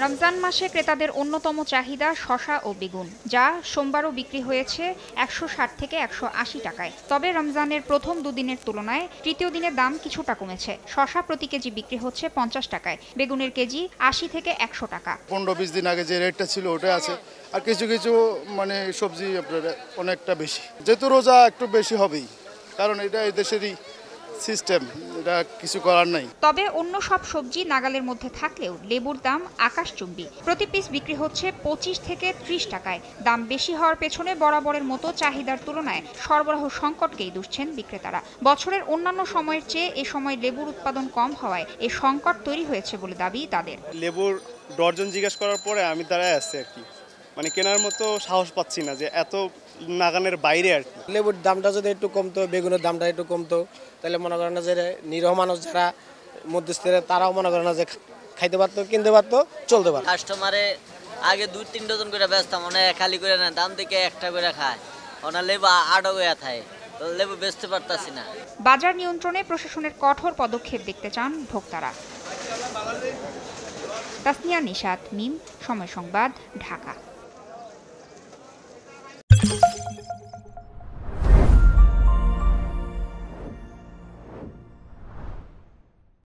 রমজান মাসে ক্রেতাদের অন্যতম চাহিদা শসা ও বেগুন, যা সোমবারও বিক্রি হয়েছে ১৬০ থেকে ১৮০ টাকায়। তবে রমজানের প্রথম দুদিনের তুলনায় তৃতীয় দিনের দাম কিছুটা কমেছে। শসা প্রতি কেজি বিক্রি হচ্ছে ৫০ টাকায়, বেগুনের কেজি ৮০ থেকে ১০০ টাকা। ১৫-২০ দিন আগে যে রেটটা ছিল ওটাই আছে, আর কিছু কিছু সবজি আপনার অনেকটা বেশি, যেহেতু রোজা একটু বেশি হবেই, কারণ এটা এই দেশেরই সিস্টেম, এটা কিছু করার নাই। তবে অন্য সব সবজি নাগালের মধ্যে থাকলেও লেবুর দাম আকাশচুম্বী। প্রতি পিস বিক্রি হচ্ছে ২৫ থেকে ৩০ টাকায়। দাম বেশি হওয়ার পেছনে বরাবরের মতো চাহিদার তুলনায় সরবরাহ সংকটকেই দুষছেন বিক্রেতারা। বছরের অন্যান্য সময়ের চেয়ে এ সময় লেবুর উৎপাদন কম হওয়ায় এ সংকট তৈরি হয়েছে বলে দাবি তাদের। লেবুর ডর্জন জিজ্ঞেস করার পরে আমি দাঁড়ায় আছি আর কি, কেনার মতো সাহস পাচ্ছি না, যে এত নাগানের বাইরে আর কি। লেবুর দামটা যদি একটু কমতো, বেগুনের দামটা একটু কমতো, তাহলে মনে করেন না যে নিরহ মানুষ যারা মধ্যস্থরা তারাও মনে করেন না যে খাইতে পারতো, কিনতে পারতো, চলতে পারতো। কাস্টমারে আগে ২-৩ ডজন করে বেচতাম, খালি করে না, দাম থেকে একটা করে খায়, লেবু ৮ করে খায়, লেবু বেচতে পারতাছি না। বাজার নিয়ন্ত্রণে প্রশাসনের কঠোর পদক্ষেপ দেখতে চান ভোক্তারা। তাসনিয়া নিশাত, মিম, সময় সংবাদ, ঢাকা।